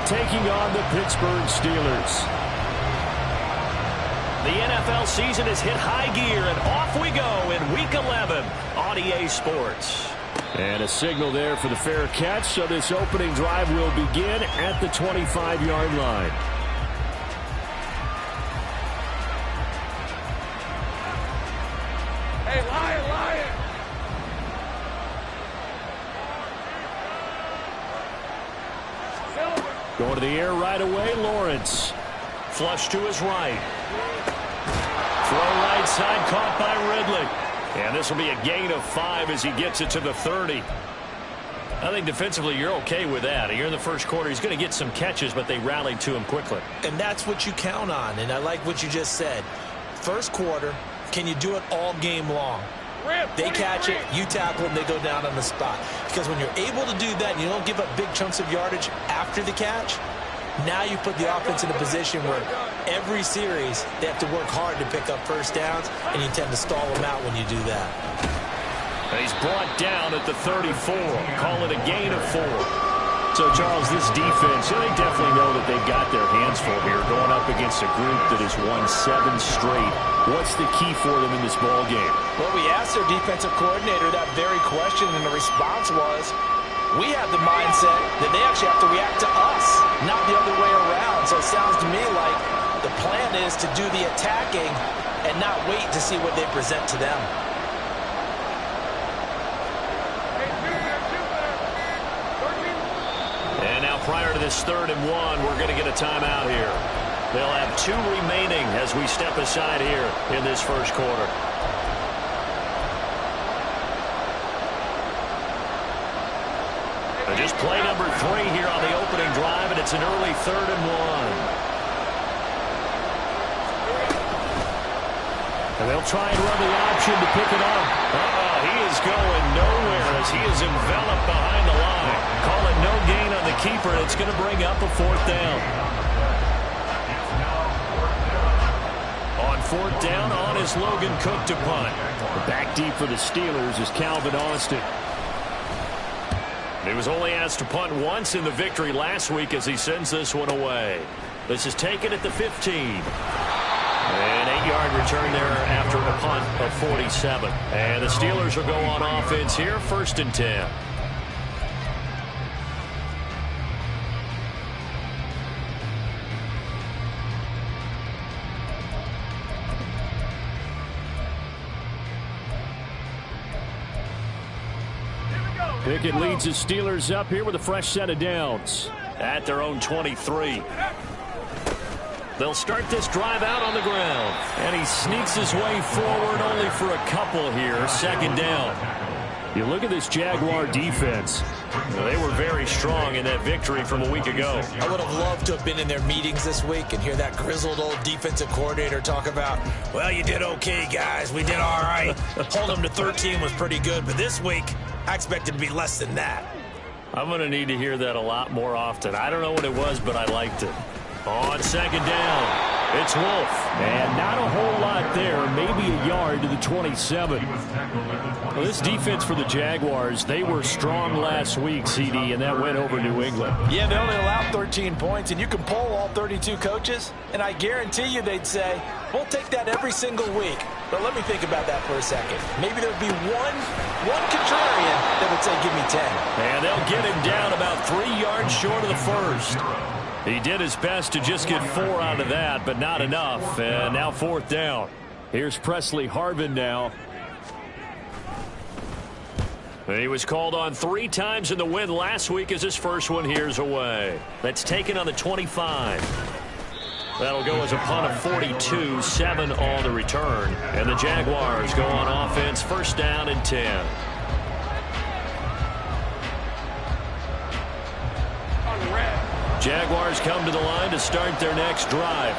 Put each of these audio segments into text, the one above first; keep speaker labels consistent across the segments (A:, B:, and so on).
A: taking on the Pittsburgh Steelers.
B: The NFL season has hit high gear, and off we go in Week 11 on EA Sports.
A: And a signal there for the fair catch, so this opening drive will begin at the 25-yard line.
C: Hey, Lion, Lion!
A: Going to the air right away, Lawrence.
B: Flush to his right. Throw right side, caught by Ridley. And this will be a gain of 5 as he gets it to the 30. I think defensively you're okay with that. Here in the first quarter, he's going to get some catches, but they rallied to him quickly.
D: And that's what you count on, and I like what you just said. First quarter, can you do it all game long? They catch it, you tackle them, they go down on the spot. Because when you're able to do that and you don't give up big chunks of yardage after the catch, now you put the offense in a position where every series they have to work hard to pick up first downs, and you tend to stall them out when you do that.
B: He's brought down at the 34. Call it a gain of 4. So, Charles, this defense, they definitely know that they've got their hands full here going up against a group that has won 7 straight. What's the key for them in this ball game?
D: Well, we asked their defensive coordinator that very question, and the response was, we have the mindset that they actually have to react to us, not the other way around. So it sounds to me like the plan is to do the attacking and not wait to see what they present to them.
B: And now prior to this 3rd and 1, we're going to get a timeout here. They'll have 2 remaining as we step aside here in this first quarter. Just play number 3 here on the opening drive, and it's an early 3rd and 1.
A: And they'll try and run the option to pick it up.
B: He is going nowhere as he is enveloped behind the line. Call it no gain on the keeper, and it's going to bring up a 4th down. On 4th down, on is Logan Cook to punt.
A: Back deep for the Steelers is Calvin Austin.
B: He was only asked to punt once in the victory last week as he sends this one away. This is taken at the 15. An 8-yard return there after a punt of 47. And the Steelers will go on offense here, 1st and 10.
A: Pickett leads the Steelers up here with a fresh set of downs.
B: At their own 23. They'll start this drive out on the ground.
A: And he sneaks his way forward only for a couple here. 2nd down. You look at this Jaguar defense.
B: They were very strong in that victory from a week ago.
D: I would have loved to have been in their meetings this week and hear that grizzled old defensive coordinator talk about, well, you did okay, guys. We did all right. Hold them to 13 was pretty good, but this week I expected to be less than that.
B: I'm going to need to hear that a lot more often. I don't know what it was, but I liked it. On 2nd down, it's Wolf.
A: And not a whole lot there, maybe a yard to the 27. Well, this defense for the Jaguars, they were strong last week, CD, and that went over New England.
D: Yeah, they only allowed 13 points, and you can poll all 32 coaches, and I guarantee you they'd say, we'll take that every single week. But let me think about that for a second. Maybe there'd be one contrarian that would say, give me 10.
B: And they'll get him down about 3 yards short of the 1st. He did his best to just get 4 out of that, but not enough. And now 4th down.
A: Here's Presley Harvin now.
B: He was called on 3 times in the win last week as his first one here's away. That's taken on the 25. That'll go as a punt of 42, 7 on the return. And the Jaguars go on offense, 1st down and 10. Jaguars come to the line to start their next drive.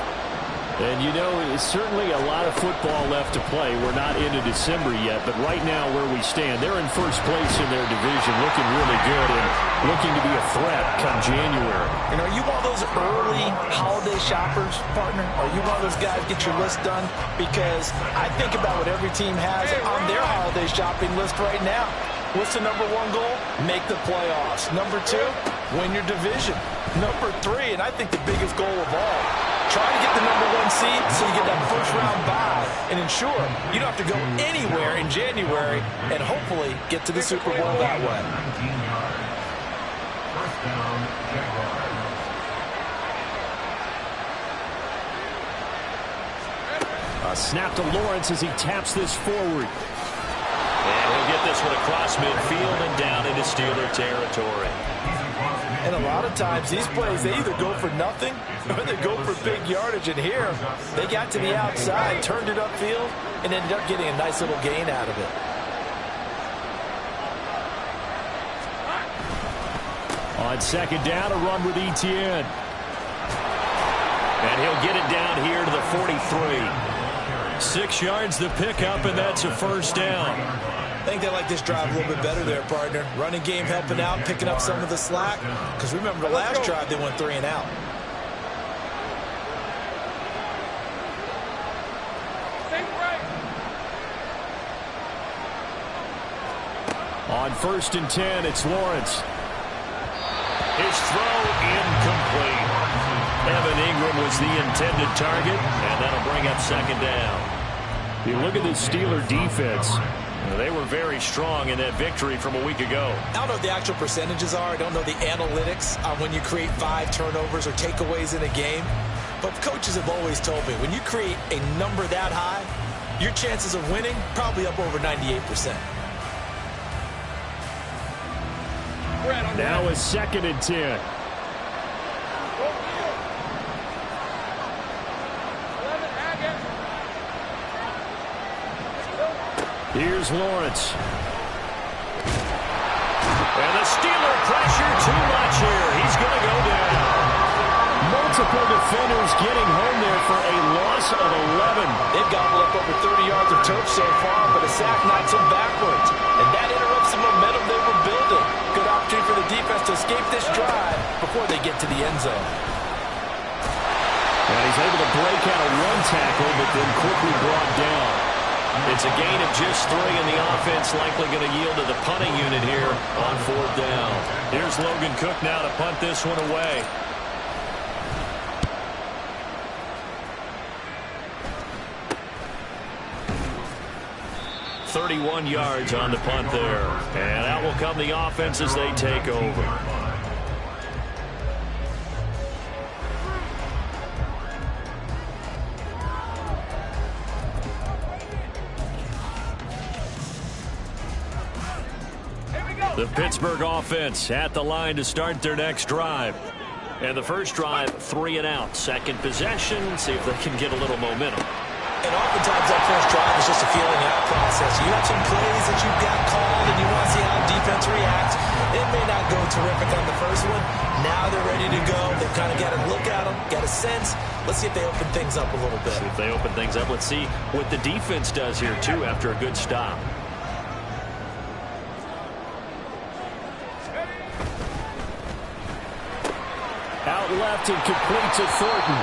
A: And, you know, it's certainly a lot of football left to play. We're not into December yet, but right now where we stand, they're in first place in their division, looking really good and looking to be a threat come January.
D: And are you one of those early holiday shoppers, partner? Are you one of those guys get your list done? Because I think about what every team has on their holiday shopping list right now. What's the #1 goal? Make the playoffs. #2, win your division. Number 3, and I think the biggest goal of all. Try to get the number 1 seed so you get that first-round bye and ensure you don't have to go anywhere in January and hopefully get to the Super Bowl that way.
C: First down, Jaguars.
A: A snap to Lawrence as he taps this forward.
B: And he'll get this one across midfield and down into Steeler territory.
D: And a lot of times these plays, they either go for nothing or they go for big yardage. And here, they got to the outside, turned it upfield, and ended up getting a nice little gain out of it.
A: On second down, a run with Etienne.
B: And he'll get it down here to the 43.
A: 6 yards the pickup, and that's a first down.
D: I think they like this drive a little bit better there, partner. Running game helping out, picking up some of the slack. Because remember, the last drive, they went 3 and out.
A: On 1st and 10, it's Lawrence.
B: His throw incomplete. Evan Ingram was the intended target, and that'll bring up second down.
A: You look at the Steeler defense.
B: They were very strong in that victory from a week ago.
D: I don't know what the actual percentages are. I don't know the analytics on when you create 5 turnovers or takeaways in a game. But coaches have always told me, when you create a number that high, your chances of winning probably up over 98%.
A: Now a 2nd and 10. Here's Lawrence.
B: And the Steeler pressure too much here. He's going to go down.
A: Multiple defenders getting home there for a loss of 11.
D: They've gobbled up over 30 yards of turf so far, but a sack knocks them backwards. And that interrupts the momentum they were building. Good opportunity for the defense to escape this drive before they get to the end zone.
A: And he's able to break out a 1 tackle, but then quickly brought down.
B: It's a gain of just 3, and the offense likely going to yield to the punting unit here on 4th down.
A: Here's Logan Cook now to punt this one away.
B: .31 yards on the punt there. And out will come the offense as they take over.
A: The Pittsburgh offense at the line to start their next drive.
B: And the first drive, 3 and out. Second possession, see if they can get a little momentum.
D: And oftentimes that first drive is just a feeling out process. You have some plays that you've got called and you want to see how defense reacts. It may not go terrific on the first one. Now they're ready to go. They've kind of got to look at them, got a sense. Let's see if they open things up a little bit.
B: See if they open things up. Let's see what the defense does here, too, after a good stop.
A: Out left and complete to Thornton.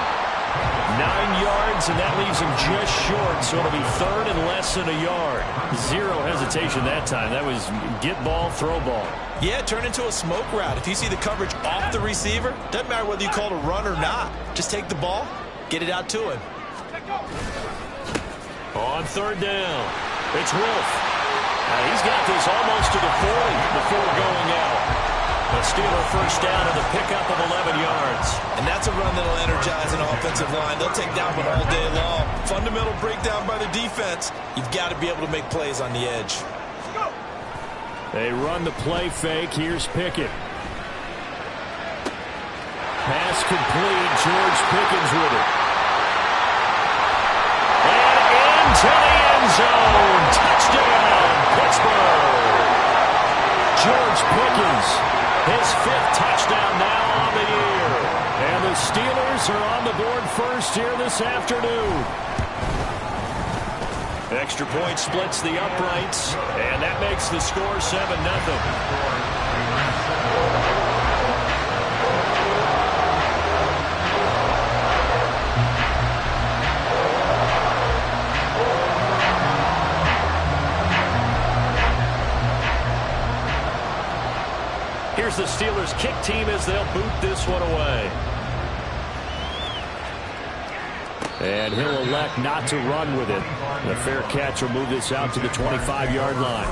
A: 9 yards, and that leaves him just short, so it'll be 3rd and less than a yard. 0 hesitation that time. That was get ball, throw ball.
D: Yeah, turn into a smoke route. If you see the coverage off the receiver, doesn't matter whether you call it a run or not. Just take the ball, get it out to him.
B: On 3rd down, it's Wolf. He's got this almost to the 40 before going out. A Steeler first down and a pickup of 11 yards.
D: And that's a run that'll energize an offensive line. They'll take that one all day long. Fundamental breakdown by the defense. You've got to be able to make plays on the edge.
A: They run the play fake. Here's Pickett. Pass complete. George Pickens with it.
B: And into the end zone. Touchdown, Pittsburgh.
A: George Pickens.
B: His 5th touchdown now on the year.
A: And the Steelers are on the board first here this afternoon.
B: Extra point splits the uprights, and that makes the score 7-0. Here's the Steelers kick team as they'll boot this one away.
A: And he'll elect not to run with it. The fair catch will move this out to the 25-yard line.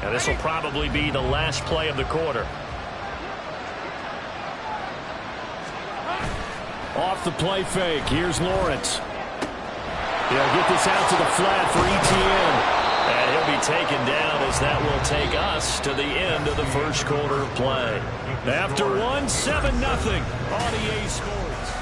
B: And this will probably be the last play of the quarter.
A: Off the play fake. Here's Lawrence. He'll get this out to the flat for ETN.
B: And he'll be taken down as that will take us to the end of the first quarter of play.
A: After 1, 7-0 on EA Sports.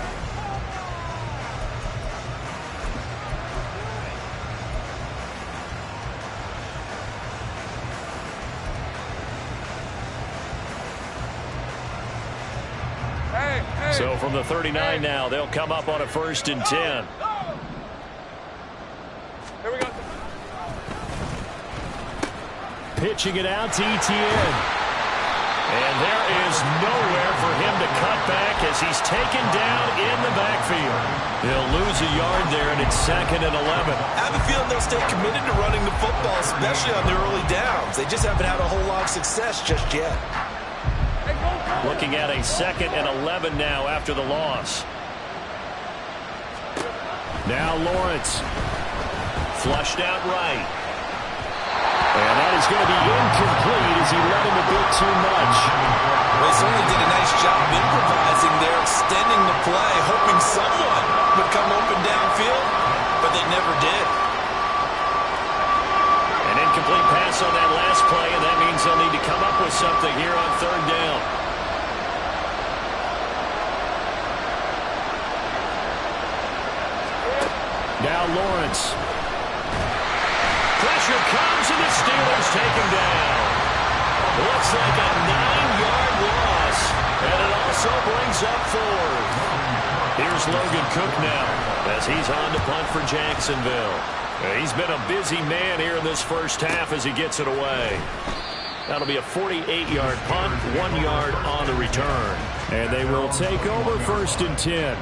B: So from the 39 now, they'll come up on a 1st and 10.
E: Here we go.
A: Pitching it out to ETN.
B: And there is nowhere for him to cut back as he's taken down in the backfield. He'll lose a yard there, and it's 2nd and 11.
D: I have a feeling they'll stay committed to running the football, especially on the early downs. They just haven't had a whole lot of success just yet.
B: Looking at a 2nd and 11 now after the loss.
A: Now Lawrence.
B: Flushed out right.
A: And that is going to be incomplete as he let him a bit too much.
D: They certainly did a nice job improvising there, extending the play, hoping someone would come open downfield, but they never did.
B: An incomplete pass on that last play, and that means they'll need to come up with something here on 3rd down.
A: Now Lawrence.
B: Pressure comes, and the Steelers take him down. Looks like a 9-yard loss, and it also brings up 4th. Here's Logan Cook now as he's on to punt for Jacksonville. He's been a busy man here in this first half as he gets it away. That'll be a 48-yard punt, 1 yard on the return.
A: And they will take over 1st and 10.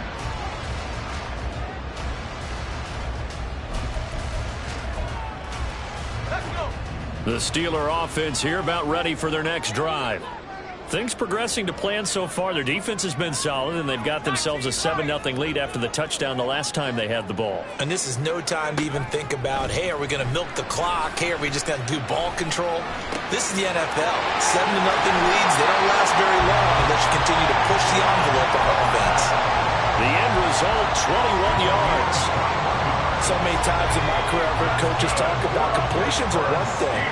B: The Steeler offense here about ready for their next drive. Things progressing to plan so far. Their defense has been solid, and they've got themselves a 7-0 lead after the touchdown the last time they had the ball.
D: And this is no time to even think about, hey, are we going to milk the clock? Hey, are we just going to do ball control? This is the NFL. 7-0 leads, they don't last very long unless you continue to push the envelope on offense.
B: The end result, 21 yards.
D: So many times in my career, I've heard coaches talk about completions are one thing.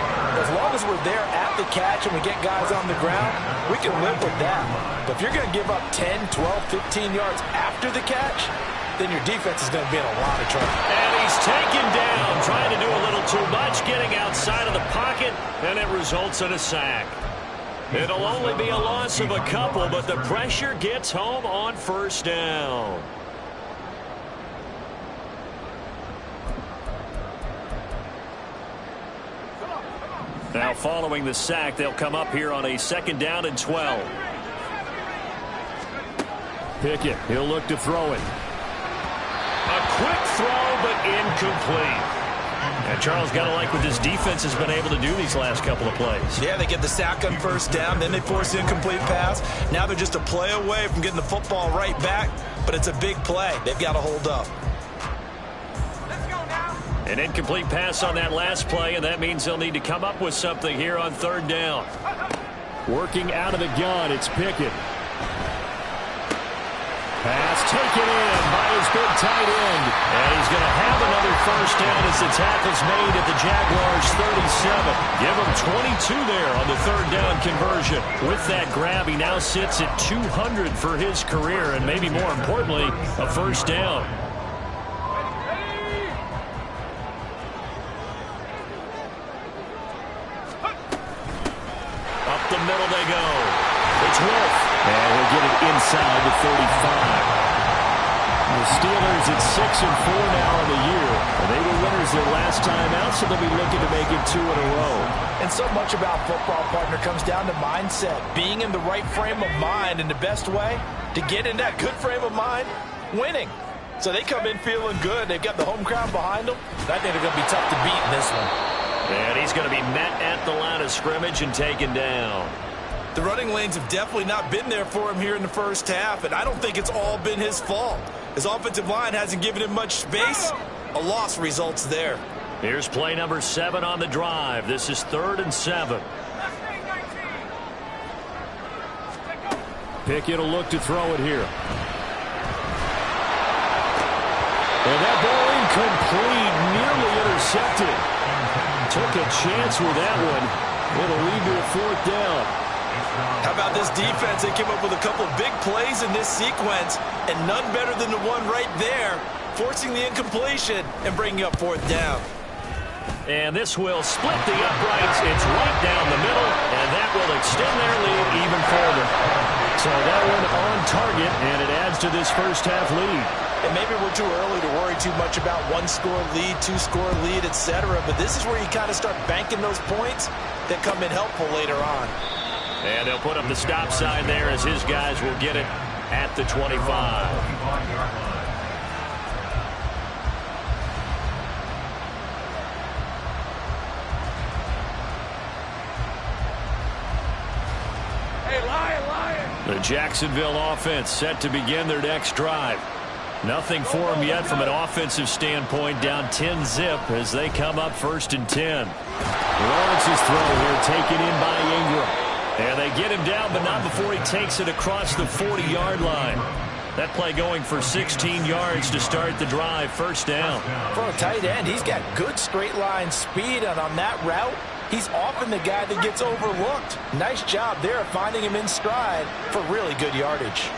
D: As long as we're there at the catch and we get guys on the ground, we can live with that. But if you're going to give up 10, 12, 15 yards after the catch, then your defense is going to be in a lot of trouble.
B: And he's taken down, trying to do a little too much, getting outside of the pocket, and it results in a sack. It'll only be a loss of a couple, but the pressure gets home on 1st down. Now following the sack, they'll come up here on a 2nd down and 12.
A: Pickett, he'll look to throw it.
B: A quick throw, but incomplete. And Charles, got to like what this defense has been able to do these last couple of plays.
D: Yeah, they get the sack on 1st down, then they force the incomplete pass. Now they're just a play away from getting the football right back, but it's a big play. They've got to hold up.
B: An incomplete pass on that last play, and that means they'll need to come up with something here on 3rd down.
A: Working out of the gun, it's Pickett. Pass taken in by his big tight end.
B: And he's going to have another 1st down as the tackle's made at the Jaguars' 37. Give him 22 there on the 3rd down conversion. With that grab, he now sits at 200 for his career, and maybe more importantly, a 1st down. The middle they go. It's Wolf.
A: And he'll get it inside the 35. The Steelers at 6-4 now in the year. And they were winners their last time out, so they'll be looking to make it 2 in a row.
D: And so much about football, partner, comes down to mindset. Being in the right frame of mind, and the best way to get in that good frame of mind, winning. So they come in feeling good. They've got the home crowd behind them. I think they're going to be tough to beat in this one.
B: And he's going to be met at the line of scrimmage and taken down.
D: The running lanes have definitely not been there for him here in the first half, and I don't think it's all been his fault. His offensive line hasn't given him much space. A loss results there.
B: Here's play number 7 on the drive. This is 3rd and 7.
A: Pickett will look to throw it here. And that ball incomplete, nearly intercepted. Took a chance with that one. It'll lead to a 4th down.
D: How about this defense? They came up with a couple of big plays in this sequence, and none better than the one right there, forcing the incompletion and bringing up 4th down.
B: And this will split the uprights. It's right down the middle, and that will extend their lead even further.
A: So that one on target, and it adds to this first half lead.
D: And maybe we're too early to worry too much about 1-score lead, 2-score lead, etc. But this is where you kind of start banking those points that come in helpful later on.
B: And they'll put up the stop sign there as his guys will get it at the 25. The Jacksonville offense set to begin their next drive. Nothing for them yet from an offensive standpoint, down 10-zip as they come up 1st and 10.
A: Lawrence's throw here taken in by Ingram.
B: And they get him down, but not before he takes it across the 40-yard line. That play going for 16 yards to start the drive, 1st down.
D: For a tight end, he's got good straight line speed, and on that route, he's often the guy that gets overlooked. Nice job there of finding him in stride for really good yardage.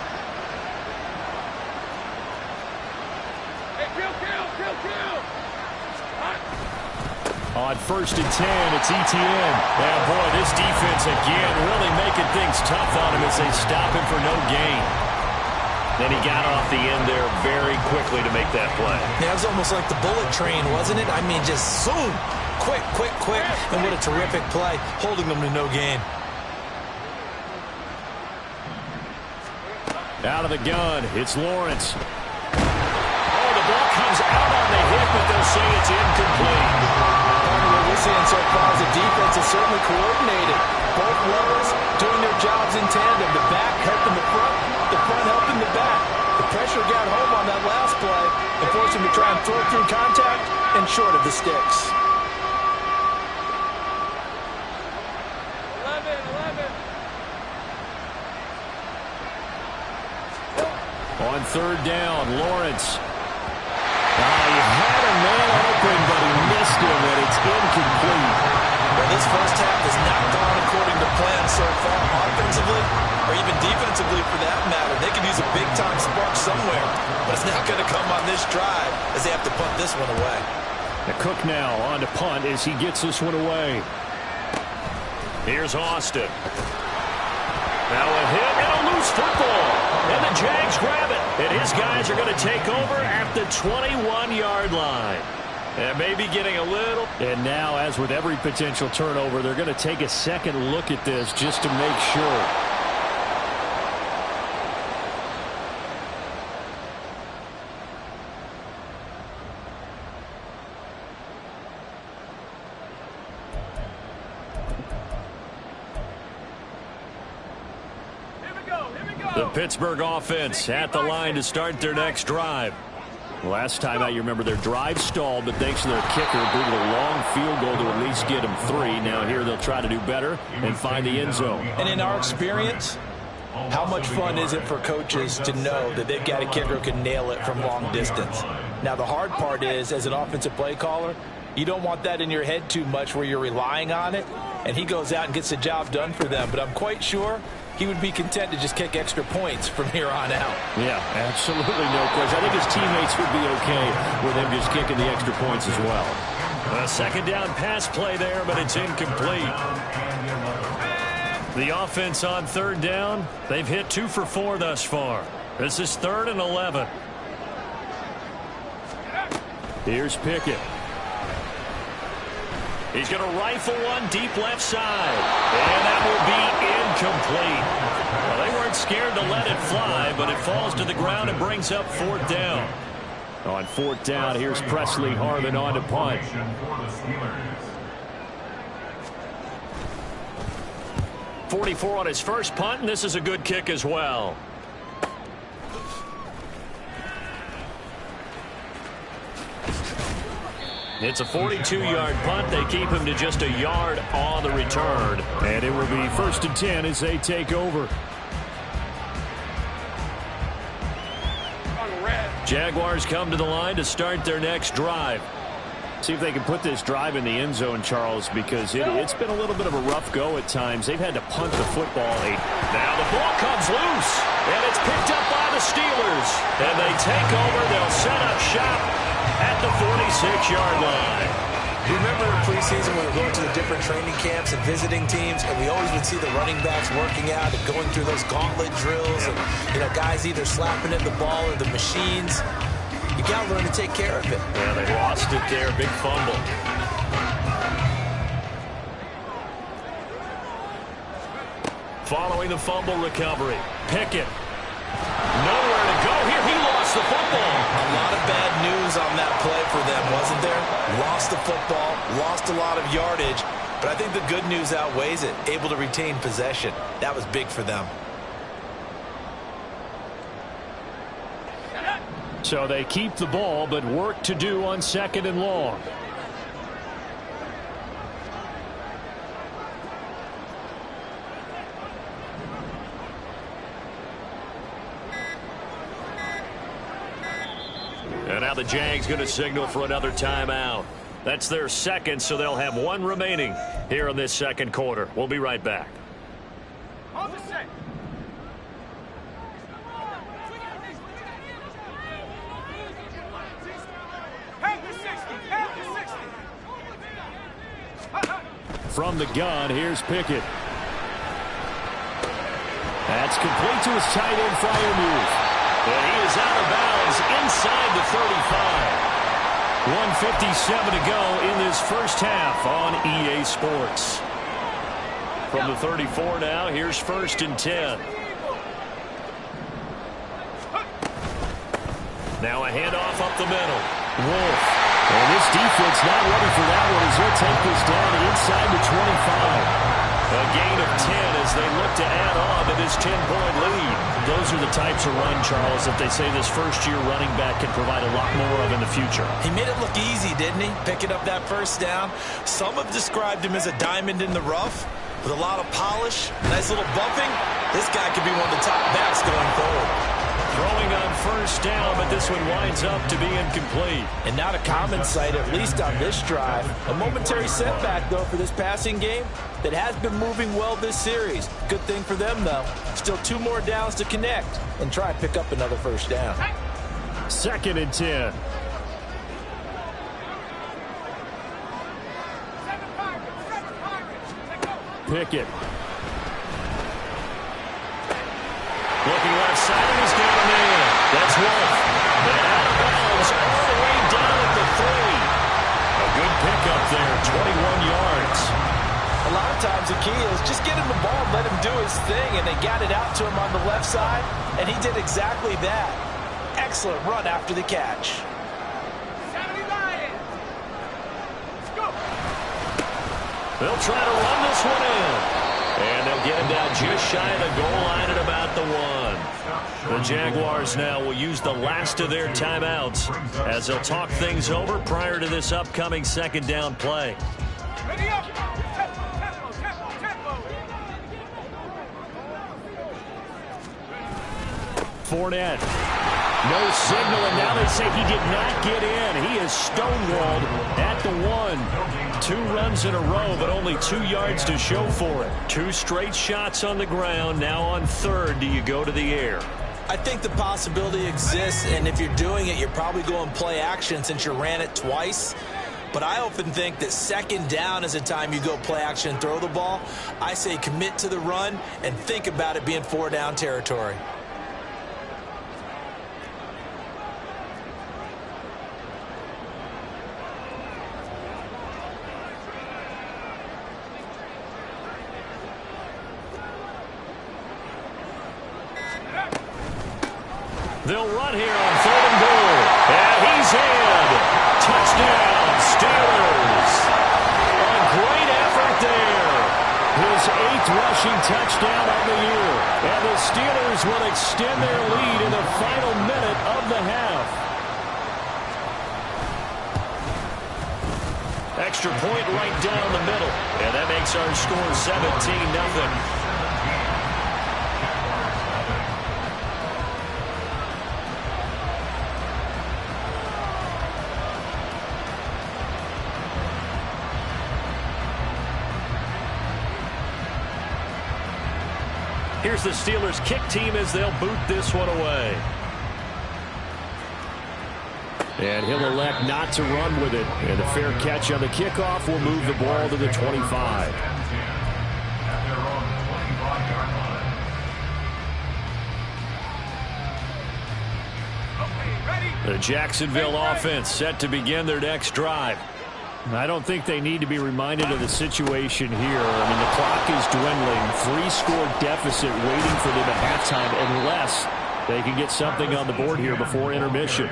A: On 1st and 10, it's ETN.
B: Yeah, boy, this defense again really making things tough on him as they stop him for no gain. Then he got off the end there very quickly to make that play.
D: Yeah, it was almost like the bullet train, wasn't it? I mean, just zoom. Quick, quick, quick. And what a terrific play, holding them to no gain.
A: Out of the gun, it's Lawrence.
B: Oh, the ball comes out on the hit, but they'll say it's incomplete.
D: What we're seeing so far is the defense is certainly coordinated. Both levels doing their jobs in tandem. The back helping the front helping the back. The pressure got home on that last play and forced him to try and throw through contact and short of the sticks.
C: 11.
A: On 3rd down, Lawrence. He had a man open, but he missed him, and it's incomplete.
D: Well, this first half has not gone according to plan so far, offensively or even defensively for that matter. They could use a big-time spark somewhere, but it's not going to come on this drive as they have to punt this one away.
A: Cook now on to punt as he gets this one away.
B: Here's Austin. Now a hit and a loose football. And the Jags grab it. And his guys are going to take over at the 21-yard line. And maybe getting a little.
A: And now, as with every potential turnover, they're going to take a second look at this just to make sure.
B: The Pittsburgh offense at the line to start their next drive.
A: Last time out, you remember their drive stalled, but thanks to their kicker, booted a long field goal to at least get them 3. Now here they'll try to do better and find the end zone.
D: And in our experience, how much fun is it for coaches to know that they've got a kicker who can nail it from long distance? Now the hard part is, as an offensive play caller, you don't want that in your head too much where you're relying on it, and he goes out and gets the job done for them. But I'm quite sure he would be content to just kick extra points from here on out.
A: Yeah, absolutely no question. I think his teammates would be okay with him just kicking the extra points as well.
B: A second down pass play there, but it's incomplete. The offense on 3rd down, they've hit 2 for 4 thus far. This is 3rd and 11.
A: Here's Pickett.
B: He's going to rifle one deep left side. And that will be incomplete. Well, they weren't scared to let it fly, but it falls to the ground and brings up 4th down.
A: On fourth down, here's Presley Harvin on to punt.
B: 44 on his first punt, and this is a good kick as well. It's a 42-yard punt. They keep him to just a yard on the return.
A: And it will be 1st and 10 as they take over.
B: Jaguars come to the line to start their next drive.
A: See if they can put this drive in the end zone, Charles, because it's been a little bit of a rough go at times. They've had to punt the football.
B: Now the ball comes loose, and it's picked up by the Steelers. And they take over. They'll set up shop at the 46-yard line.
D: You remember in preseason when we were going to the different training camps and visiting teams, and we always would see the running backs working out and going through those gauntlet drills, and guys either slapping at the ball or the machines. You got to learn to take care of it.
B: Yeah, they lost it there. Big fumble. Following the fumble recovery, Pickett. Nowhere to go here. He lost the football.
D: A lot of bad news on that play for them, wasn't there? Lost the football, lost a lot of yardage, but I think the good news outweighs it. Able to retain possession. That was big for them.
A: So they keep the ball, but work to do on 2nd and long.
B: And now the Jags going to signal for another timeout. That's their second, so they'll have one remaining here in this second quarter. We'll be right back.
A: From the gun, here's Pickett. That's complete to his tight end Freiermuth.
B: And he is out of bounds inside the 35.
A: 1:57 to go in this first half on EA Sports.
B: From the 34 now, here's 1st and 10. Now a handoff up the middle.
A: Wolf. And this defense not ready for that one as they'll take this down inside the 25.
B: A gain of 10 as they look to add on to this 10-point lead.
A: Those are the types of run, Charles, that they say this first-year running back can provide a lot more of in the future.
D: He made it look easy, didn't he? Picking up that first down. Some have described him as a diamond in the rough with a lot of polish, nice little bumping. This guy could be one of the top backs going forward.
B: Throwing on first down, but this one winds up to be incomplete.
D: And not a common sight, at least on this drive. A momentary setback, though, for this passing game that has been moving well this series. Good thing for them, though. Still 2 more downs to connect and try and pick up another first down.
A: 2nd and 10. Pickett.
B: Looking left side, and he's got a man. That's Wolf. And out of bounds all the way down at the 3. A good pickup there, 21 yards.
D: A lot of times the key is just get him the ball, let him do his thing, and they got it out to him on the left side, and he did exactly that. Excellent run after the catch.
B: They'll try to run this one in. And they'll get him down just shy of the goal line at about the 1. The Jaguars now will use the last of their timeouts as they'll talk things over prior to this upcoming 2nd down play.
A: Fournette. No signal, and now they say he did not get in. He is stonewalled at the 1. 2 runs in a row, but only 2 yards to show for it.
B: 2 straight shots on the ground. Now on 3rd, do you go to the air?
D: I think the possibility exists, and if you're doing it, you're probably going play action since you ran it twice. But I often think that 2nd down is a time you go play action and throw the ball. I say commit to the run and think about it being 4 down territory.
B: They'll run here on 3rd and goal. And he in. Touchdown, Steelers. A great effort there.
A: His 8th rushing touchdown of the year. And the Steelers will extend their lead in the final minute of the half.
B: Extra point right down the middle. And that makes our score 17-0. Here's the Steelers kick team as they'll boot this one away.
A: And he'll elect not to run with it. And a fair catch on the kickoff will move the ball to the 25.
B: The Jacksonville offense set to begin their next drive.
A: I don't think they need to be reminded of the situation here. I mean, the clock is dwindling. 3-score deficit waiting for them at halftime unless they can get something on the board here before intermission.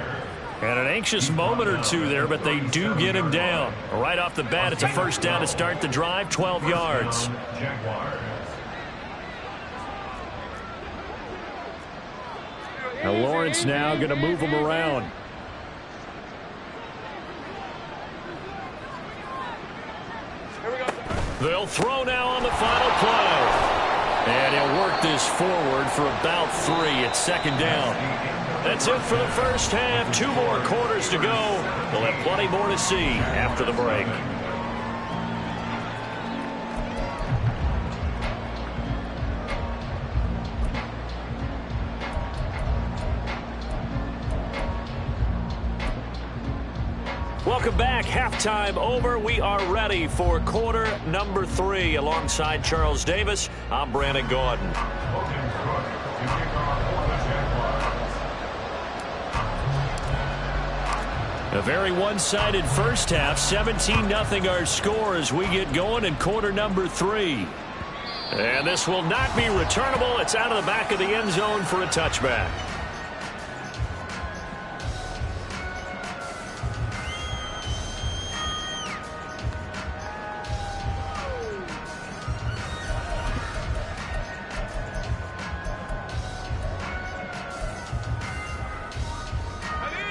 B: And an anxious moment or two there, but they do get him down. Right off the bat, it's a first down to start the drive, 12 yards.
A: Now Lawrence now going to move him around.
B: They'll throw now on the final play. And he'll work this forward for about 3 at second down. That's it for the first half. 2 more quarters to go. We'll have plenty more to see after the break. Welcome back. Halftime over. We are ready for quarter number 3. Alongside Charles Davis, I'm Brandon Gordon. A very one-sided first half. 17-0 our score as we get going in quarter number 3. And this will not be returnable. It's out of the back of the end zone for a touchback.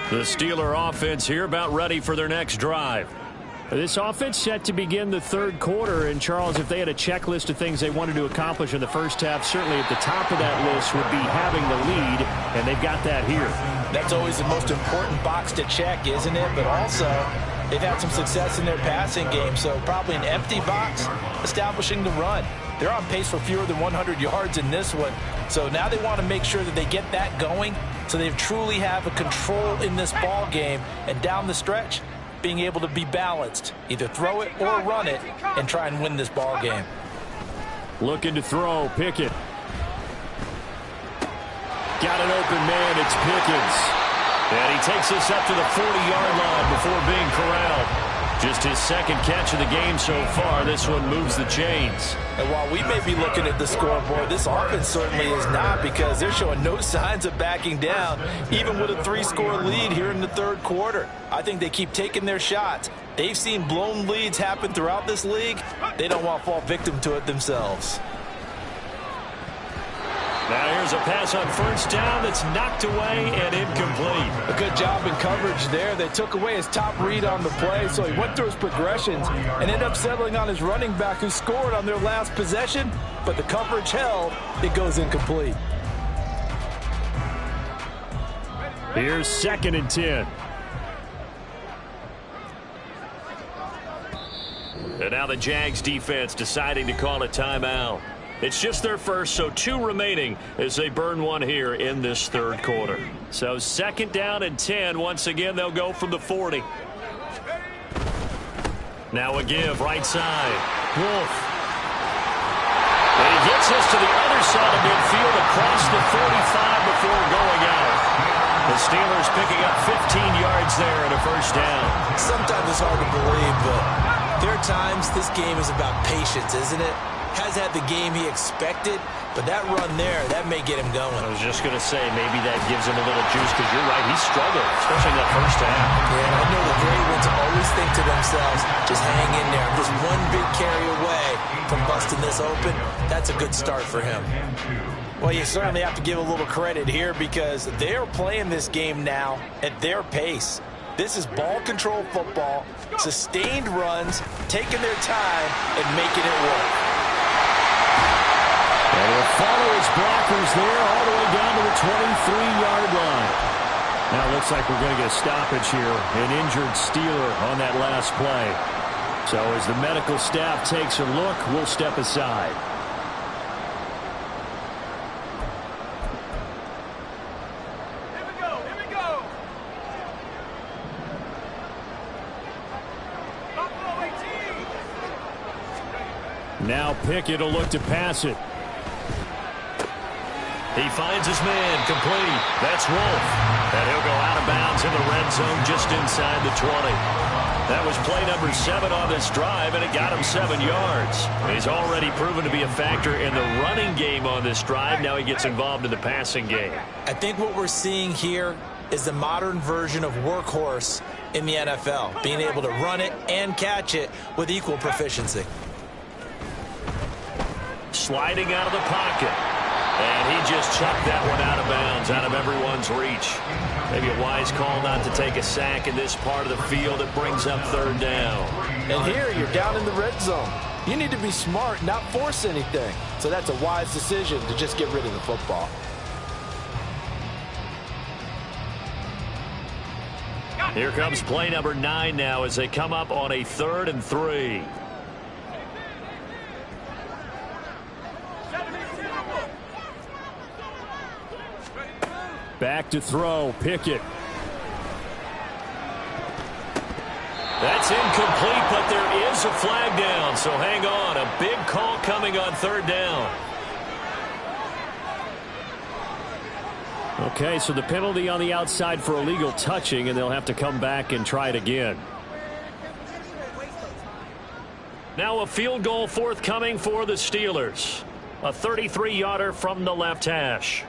B: The Steeler offense here about ready for their next drive.
A: This offense set to begin the third quarter. And, Charles, if they had a checklist of things they wanted to accomplish in the first half, certainly at the top of that list would be having the lead, and they've got that here.
D: That's always the most important box to check, isn't it? But also, they've had some success in their passing game, so probably an empty box establishing the run. They're on pace for fewer than 100 yards in this one, so now they want to make sure that they get that going so they truly have a control in this ball game, and down the stretch, being able to be balanced, either throw it or run it, and try and win this ball game.
A: Looking to throw, Pickett. Got an open man, it's Pickens.
B: And he takes this up to the 40-yard line before being corralled. Just his second catch of the game so far. This one moves the chains.
D: And while we may be looking at the scoreboard, this offense certainly is not, because they're showing no signs of backing down, even with a 3-score lead here in the third quarter. I think they keep taking their shots. They've seen blown leads happen throughout this league. They don't want to fall victim to it themselves.
B: Now here's a pass on first down that's knocked away and incomplete.
E: A good job in coverage there. They took away his top read on the play, so he went through his progressions and ended up settling on his running back who scored on their last possession, but the coverage held. It goes incomplete.
A: Here's 2nd and 10.
B: And now the Jags defense deciding to call a timeout. It's just their first, so 2 remaining as they burn one here in this third quarter. So 2nd down and 10. Once again, they'll go from the 40. Now a give, right side. Wolf. And he gets this to the other side of midfield across the 45 before going out. The Steelers picking up 15 yards there and a first down.
D: Sometimes it's hard to believe, but there are times this game is about patience, isn't it? has had the game he expected, but that run there, that may get him going.
B: I was just going to say, maybe that gives him a little juice, because you're right, he struggled, especially in that first half.
D: Yeah, and I know the great ones always think to themselves, just hang in there. I'm just one big carry away from busting this open. That's a good start for him.
E: Well, you certainly have to give a little credit here because they're playing this game now at their pace. This is ball control football, sustained runs, taking their time, and making it work.
A: And he'll follow his blockers there all the way down to the 23-yard line. Now it looks like we're going to get a stoppage here. An injured Steeler on that last play. So as the medical staff takes a look, we'll step aside. Now Pickett will look to pass it.
B: He finds his man, complete. That's Wolf. And he'll go out of bounds in the red zone just inside the 20. That was play number 7 on this drive, and it got him 7 yards. He's already proven to be a factor in the running game on this drive. Now he gets involved in the passing game.
D: I think what we're seeing here is the modern version of workhorse in the NFL, being able to run it and catch it with equal proficiency.
B: Sliding out of the pocket. And he just chucked that one out of bounds, out of everyone's reach. Maybe a wise call not to take a sack in this part of the field. It brings up 3rd down.
E: And here you're down in the red zone. You need to be smart, not force anything. So that's a wise decision to just get rid of the football.
B: Here comes play number 9 now as they come up on a 3rd and 3.
A: Back to throw, Pickett.
B: That's incomplete, but there is a flag down, so hang on. A big call coming on 3rd down.
A: Okay, so the penalty on the outside for illegal touching, and they'll have to come back and try it again.
B: Now a field goal forthcoming for the Steelers. A 33-yarder from the left hash.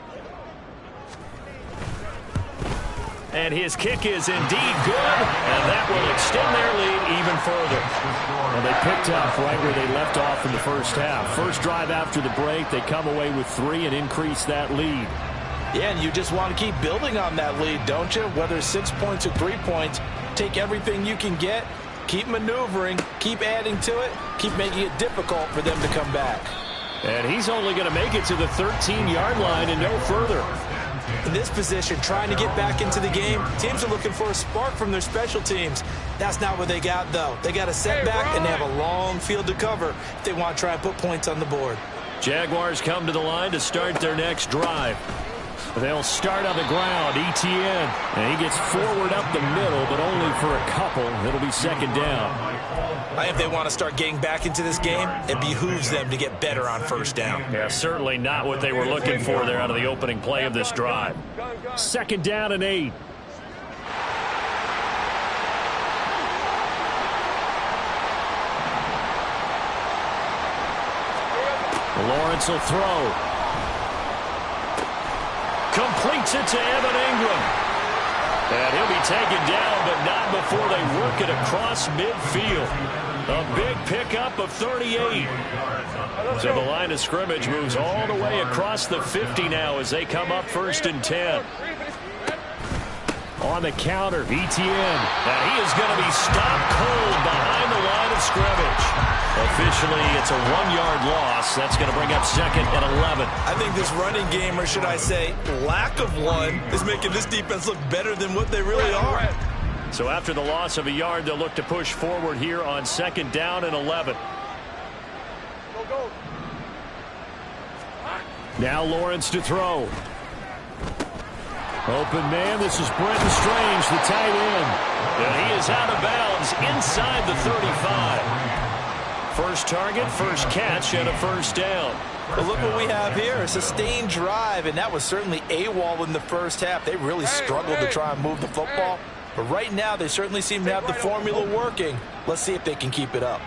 B: And his kick is indeed good, and that will extend their lead even further.
A: Well, they picked up right where they left off in the first half. First drive after the break, they come away with 3 and increase that lead.
E: Yeah, and you just want to keep building on that lead, don't you? Whether it's 6 points or 3 points, take everything you can get, keep maneuvering, keep adding to it, keep making it difficult for them to come back.
A: And he's only going to make it to the 13-yard line and no further.
D: In this position, trying to get back into the game, teams are looking for a spark from their special teams. That's not what they got, though. They got a setback, and they have a long field to cover if they want to try and put points on the board.
B: Jaguars come to the line to start their next drive.
A: They'll start on the ground, Etienne. And he gets forward up the middle, but only for a couple. It'll be 2nd down.
D: If they want to start getting back into this game, it behooves them to get better on 1st down.
B: Yeah, certainly not what they were looking for there out of the opening play of this drive.
A: 2nd down and 8. Lawrence will throw. Completes it to Evan Ingram. And he'll be taken down, but not before they work it across midfield. A big pickup of 38. So the line of scrimmage moves all the way across the 50 now as they come up 1st and 10. On the counter, Etienne.
B: And he is going to be stopped cold behind the line of scrimmage. Officially, it's a 1-yard loss. That's going to bring up 2nd and 11.
D: I think this running game, or should I say lack of one, is making this defense look better than what they really are.
B: So after the loss of a yard, they'll look to push forward here on 2nd down and 11.
A: Now Lawrence to throw. Open man, this is Brenton Strange, the tight end.
B: And he is out of bounds inside the 35. First target, first catch, and a 1st down.
E: But look what we have here, a sustained drive, and that was certainly AWOL in the first half. They really struggled to try and move the football. But right now, they certainly seem to have the formula working. Let's see if they can keep it up.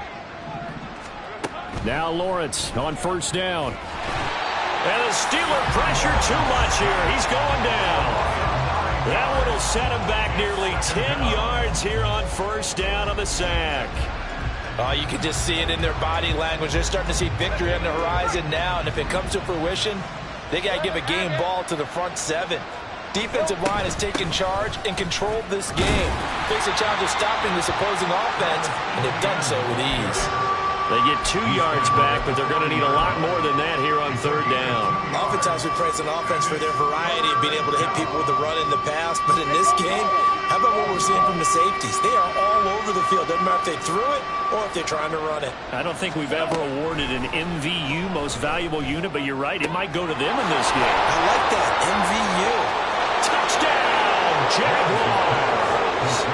A: Now Lawrence on first down.
B: And the Steeler pressure too much here. He's going down. That one will set him back nearly 10 yards here on first down on the sack.
D: You can just see it in their body language. They're starting to see victory on the horizon now, and if it comes to fruition, they got to give a game ball to the front seven. Defensive line has taken charge and controlled this game. Face a challenge of stopping this opposing offense, and they've done so with ease.
B: They get 2 yards back, but they're going to need a lot more than that here on third down.
D: Oftentimes we praise an offense for their variety of being able to hit people with the run in the pass, but in this game, how about what we're seeing from the safeties? They are all over the field. Doesn't matter if they threw it or if they're trying to run it.
A: I don't think we've ever awarded an MVU, most valuable unit, but you're right, it might go to them in this game.
D: I like that, MVU.
B: Touchdown, Jaguars!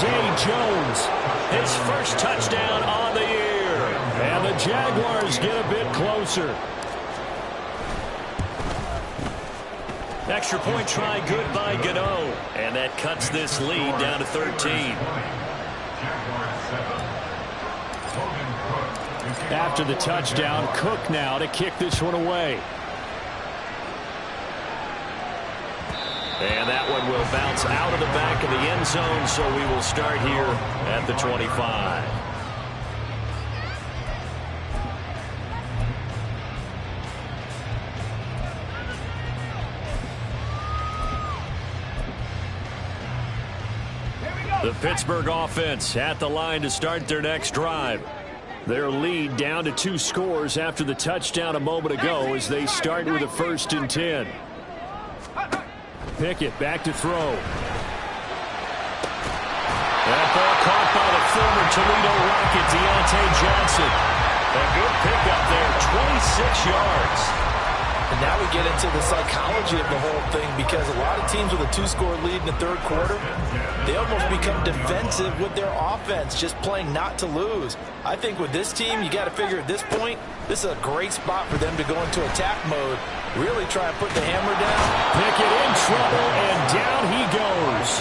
A: Zay Jones,
B: His first touchdown on the year.
A: and the Jaguars get a bit closer.
B: Extra point try good by Gano. And that cuts this lead down to 13.
A: After the touchdown, Cook now to kick this one away.
B: And that one will bounce out of the back of the end zone, so we will start here at the 25. The Pittsburgh offense at the line to start their next drive. Their lead down to 2 scores after the touchdown a moment ago as they start with a 1st and 10.
A: Pickett back to throw.
B: That ball caught by the former Toledo Rocket, Deontay Johnson. A good pickup there, 26 yards.
D: And now we get into the psychology of the whole thing, because a lot of teams with a 2-score lead in the third quarter, they almost become defensive with their offense, just playing not to lose. I think with this team, you got to figure at this point, this is a great spot for them to go into attack mode, really try and put the hammer down.
A: Pickett in trouble, and down he goes.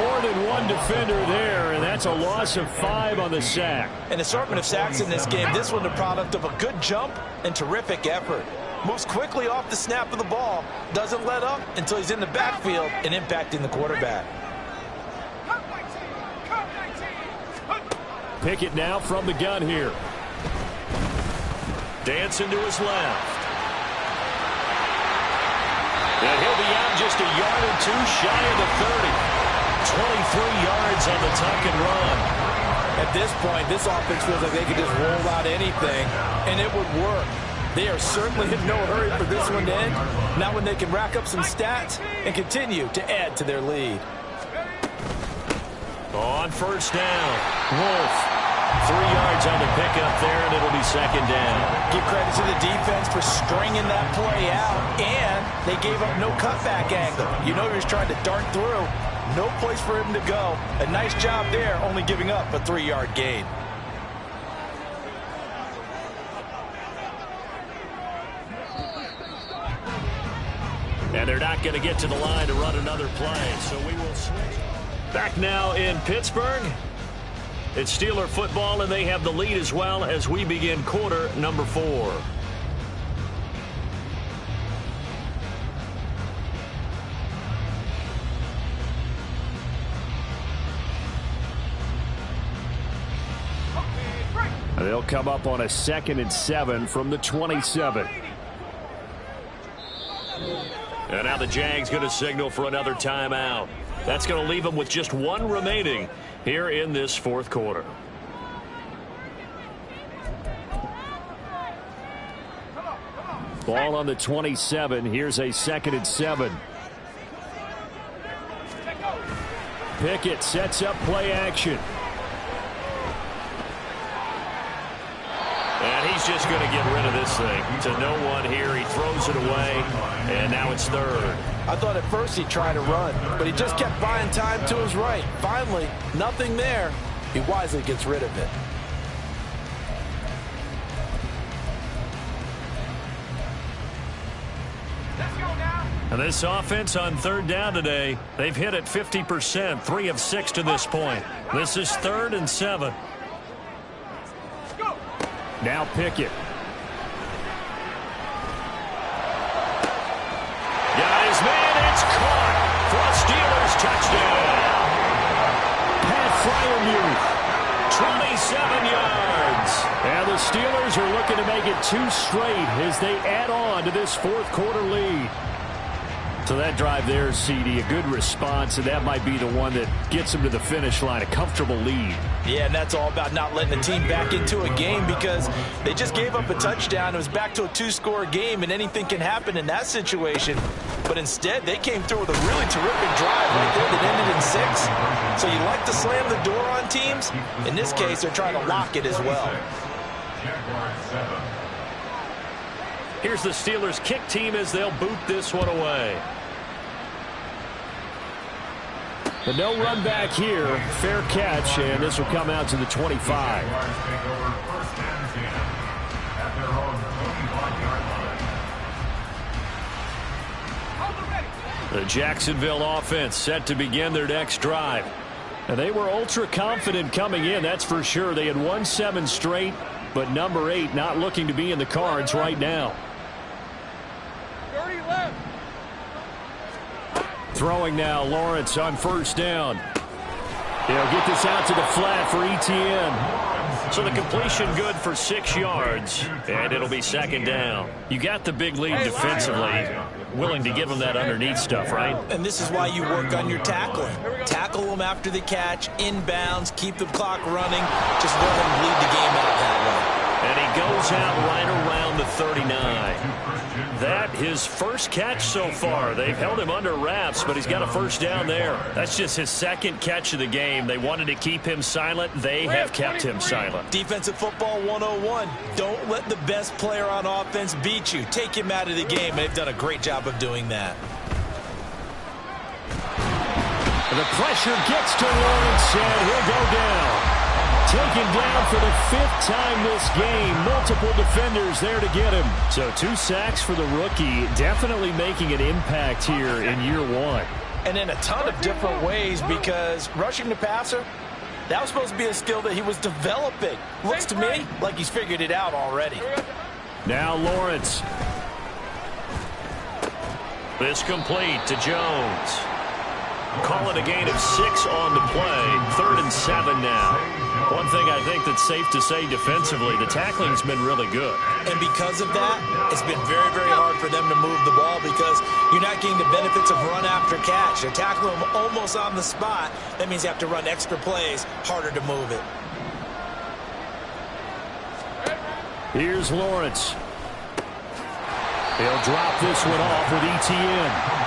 A: More than one defender there, and that's a loss of 5 on the sack.
D: An assortment of sacks in this game. This one the product of a good jump and terrific effort. Moves quickly off the snap of the ball. Doesn't let up until he's in the backfield and impacting the quarterback.
A: Pickett now from the gun here.
B: Dancing to his left. And he'll be out just a yard or 2 shy of the 30. 23 yards on the tuck and run.
D: At this point, this offense feels like they could just roll out anything, and it would work. They are certainly in no hurry for this one to end. Now when they can rack up some stats and continue to add to their lead.
B: On first down, Wolf. 3 yards on the pickup there, and it'll be 2nd down.
D: Give credit to the defense for stringing that play out, and they gave up no cutback angle. You know he was trying to dart through. No place for him to go. A nice job there, only giving up a 3-yard gain.
B: And they're not going to get to the line to run another play, so we will switch. Back now in Pittsburgh. It's Steeler football, and they have the lead as well as we begin quarter number 4.
A: They'll come up on a 2nd and 7 from the 27.
B: And now the Jags going to signal for another timeout. That's going to leave them with just 1 remaining here in this 4th quarter.
A: Ball on the 27. Here's a 2nd and 7. Pickett sets up play action.
B: And he's just going to get rid of this thing to no one here. He throws it away, and now it's 3rd.
D: I thought at first he'd try to run, but he just kept buying time to his right. Finally, nothing there. He wisely gets rid of it.
B: And this offense on 3rd down today, they've hit it 50%, 3 of 6 to this point. This is 3rd and 7.
A: Now Pickett.
B: Got his man. It's caught for a Steelers touchdown.
A: Pat Fryermuth.
B: 27 yards.
A: And the Steelers are looking to make it 2 straight as they add on to this fourth quarter lead. So that drive there, CD, a good response, and that might be the one that gets them to the finish line, a comfortable lead.
D: Yeah, and that's all about not letting the team back into a game because they just gave up a touchdown. It was back to a 2-score game, and anything can happen in that situation. But instead, they came through with a really terrific drive right there that ended in 6. So you like to slam the door on teams. In this case, they're trying to lock it as well.
B: Here's the Steelers kick team as they'll boot this one away.
A: But no run back here. Fair catch, and this will come out to the 25.
B: The Jacksonville offense set to begin their next drive.
A: And they were ultra confident coming in, that's for sure. They had won 7 straight, but number 8 not looking to be in the cards right now.
C: 30 left.
A: Throwing now, Lawrence on first down. He'll get this out to the flat for ETN.
B: So the completion good for 6 yards, and it'll be second down. You got the big lead defensively, willing to give them that underneath stuff, right?
D: And this is why you work on your tackling. Tackle them after the catch, inbounds, keep the clock running. Just let them bleed the game out that way.
B: And he goes out right around the 39. That his first catch so far. They've held him under wraps, but he's got a first down there. That's just his second catch of the game. They wanted to keep him silent. They have kept him silent.
D: Defensive football 101. Don't let the best player on offense beat you. Take him out of the game. They've done a great job of doing that.
A: The pressure gets to Lawrence, and he'll go down. Taken down for the 5th time this game. Multiple defenders there to get him. So 2 sacks for the rookie. Definitely making an impact here in year 1.
D: And in a ton of different ways because rushing the passer, that was supposed to be a skill that he was developing. Looks to me like he's figured it out already.
A: Now Lawrence.
B: This complete to Jones. Call it a gain of 6 on the play. 3rd and 7 now. One thing I think that's safe to say defensively, the tackling's been really good.
D: And because of that, it's been very, very hard for them to move the ball because you're not getting the benefits of run after catch. They're tackling them almost on the spot. That means you have to run extra plays, harder to move it.
A: Here's Lawrence. He'll drop this one off with ETN.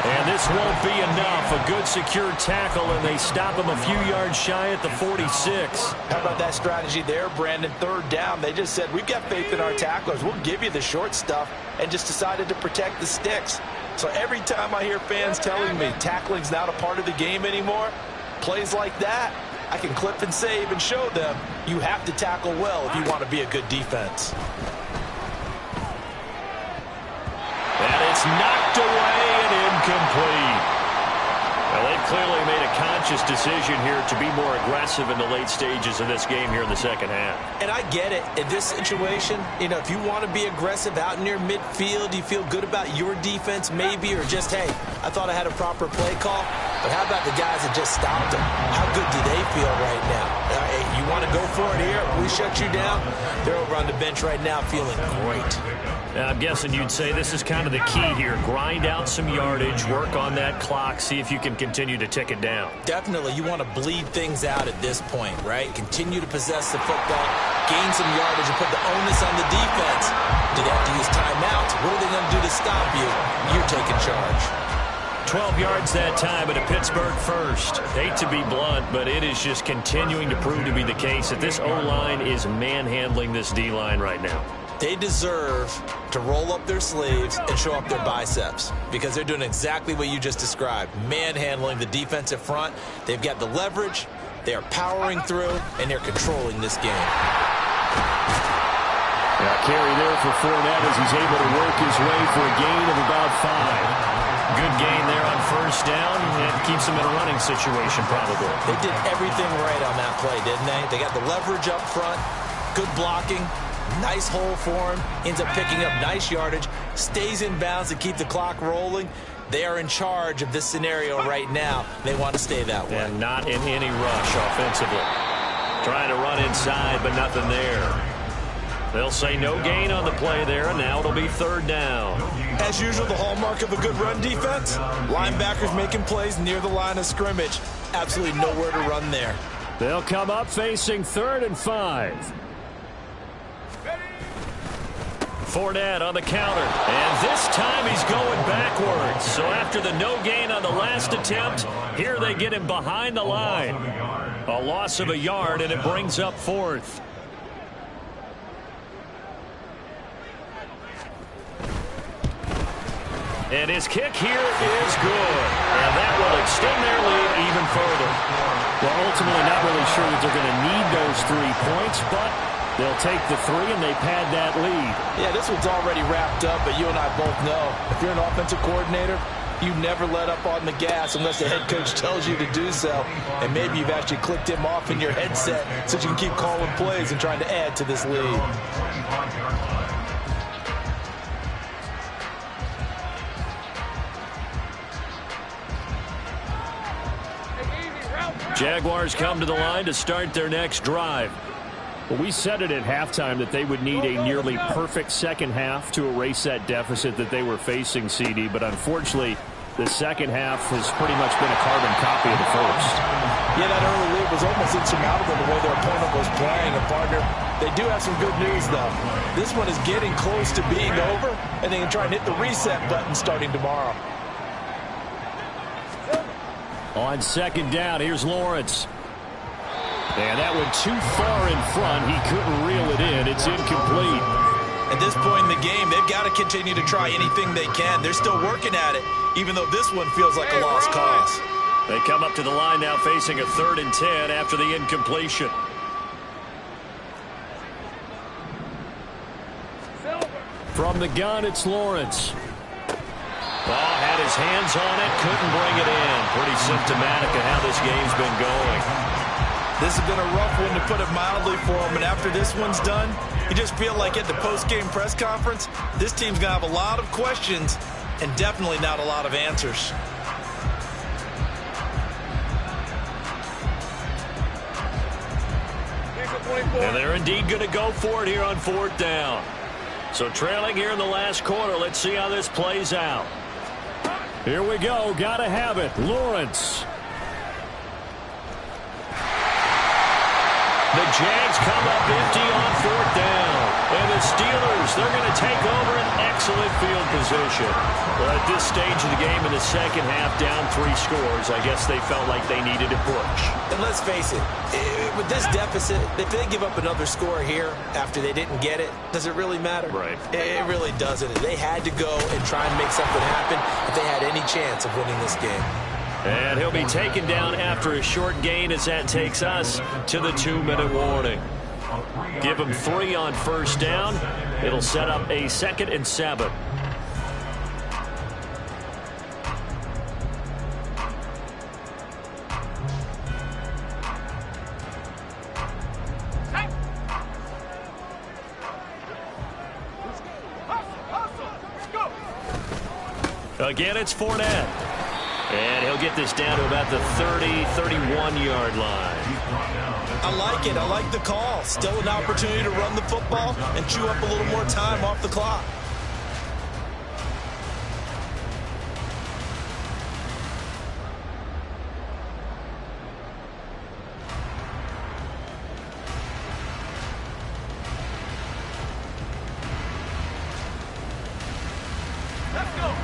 A: And this won't be enough. A good secure tackle, and they stop him a few yards shy at the 46.
D: How about that strategy there, Brandon? 3rd down. They just said, we've got faith in our tacklers. We'll give you the short stuff, and just decided to protect the sticks. So every time I hear fans telling me tackling's not a part of the game anymore, plays like that, I can clip and save and show them you have to tackle well if you want to be a good defense.
B: And it's knocked away and incomplete. Well, they've clearly made a conscious decision here to be more aggressive in the late stages of this game here in the second half.
D: And I get it. In this situation, you know, if you want to be aggressive out near midfield, you feel good about your defense maybe, or just, hey, I thought I had a proper play call. But how about the guys that just stopped them? How good do they feel right now? You want to go for it here? We shut you down? They're over on the bench right now feeling great.
B: I'm guessing you'd say this is kind of the key here. Grind out some yardage, work on that clock, see if you can continue to tick it down.
D: Definitely. You want to bleed things out at this point, right? Continue to possess the football, gain some yardage, and put the onus on the defense. Do they have to use timeouts? What are they going to do to stop you? You're taking charge.
B: 12 yards that time at a Pittsburgh first. Hate to be blunt, but it is just continuing to prove to be the case that this O-line is manhandling this D-line right now.
D: They deserve to roll up their sleeves and show up their biceps because they're doing exactly what you just described, manhandling the defensive front. They've got the leverage, they are powering through, and they're controlling this game.
A: Now carry there for Fournette as he's able to work his way for a gain of about 5.
B: Good gain there on first down. It keeps them in a running situation probably.
D: They did everything right on that play, didn't they? They got the leverage up front, good blocking, Nice hole for him. Ends up picking up nice yardage. Stays in bounds to keep the clock rolling. They are in charge of this scenario right now. They want to stay that way.
B: And not in any rush offensively. Trying to run inside, but nothing there. They'll say no gain on the play there, and now it'll be third down.
D: As usual, the hallmark of a good run defense, linebackers making plays near the line of scrimmage. Absolutely nowhere to run there.
A: They'll come up facing 3rd and 5.
B: Fournette on the counter, and this time he's going backwards. So after the no gain on the last attempt, here they get him behind the line. A loss of a yard, and it brings up 4th. And his kick here is good. And that will extend their lead even further.
A: Well, ultimately not really sure that they're going to need those 3 points, but they'll take the 3 and they pad that lead.
E: Yeah, this one's already wrapped up, but you and I both know if you're an offensive coordinator, you never let up on the gas unless the head coach tells you to do so. And maybe you've actually clicked him off in your headset so you can keep calling plays and trying to add to this lead.
B: Jaguars come to the line to start their next drive.
A: Well, we said it at halftime that they would need a nearly perfect second half to erase that deficit that they were facing, CD. But unfortunately, the second half has pretty much been a carbon copy of the first.
E: Yeah, that early lead was almost insurmountable the way their opponent was playing. And, partner, they do have some good news, though. This one is getting close to being over, and they can try and hit the reset button starting tomorrow.
A: On second down, here's Lawrence. And that went too far in front. He couldn't reel it in. It's incomplete.
D: At this point in the game, they've got to continue to try anything they can. They're still working at it, even though this one feels like a lost cause.
B: They come up to the line now facing a 3rd and 10 after the incompletion.
A: From the gun, it's Lawrence.
B: Had his hands on it, couldn't bring it in. Pretty symptomatic of how this game's been going.
D: This has been a rough one, to put it mildly, for him. And after this one's done, you just feel like at the post-game press conference, this team's going to have a lot of questions and definitely not a lot of answers.
B: And they're indeed going to go for it here on 4th down. So trailing here in the last quarter, let's see how this plays out.
A: Here we go. Got to have it. Lawrence.
B: The Jags come up empty on 4th down. And the Steelers, they're going to take over an excellent field position. Well, at this stage of the game in the second half, down 3 scores, I guess they felt like they needed to push.
D: And let's face it, with this deficit, if they give up another score here after they didn't get it, does it really matter?
B: Right.
D: It really doesn't. They had to go and try and make something happen if they had any chance of winning this game.
B: And he'll be taken down after a short gain as that takes us to the 2-minute warning. Give him 3 on 1st down. It'll set up a 2nd and 7. Again, it's Fournette. And he'll get this down to about the 30, 31-yard line.
D: I like it. I like the call. Still an opportunity to run the football and chew up a little more time off the clock.
C: Let's go.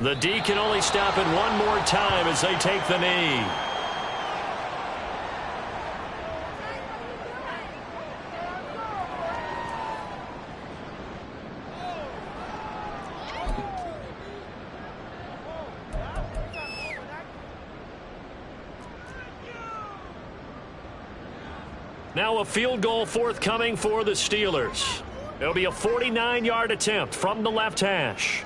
B: The D can only stop it one more time as they take the knee. Now a field goal forthcoming for the Steelers. It'll be a 49-yard attempt from the left hash.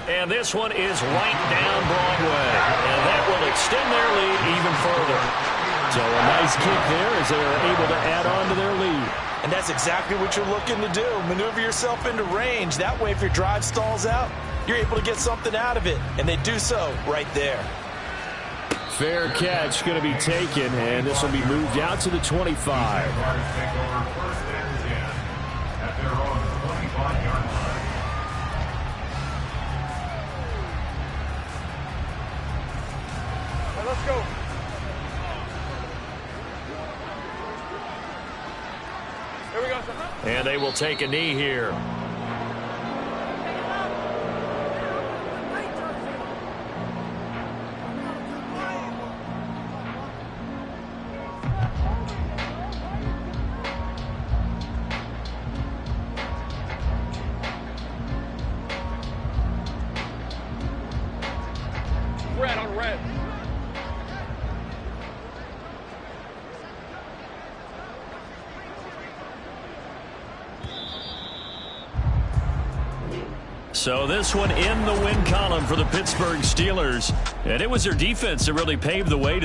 B: And this one is right down Broadway. And that will extend their lead even further.
A: So a nice kick there as they are able to add on to their lead.
D: And that's exactly what you're looking to do. Maneuver yourself into range. That way, if your drive stalls out, you're able to get something out of it. And they do so right there.
A: Fair catch going to be taken, and this will be moved out to the 25.
C: Let's go. Here we go, sir.
B: And they will take a knee here.
C: Red on red.
B: So this one in the win column for the Pittsburgh Steelers. And it was their defense that really paved the way to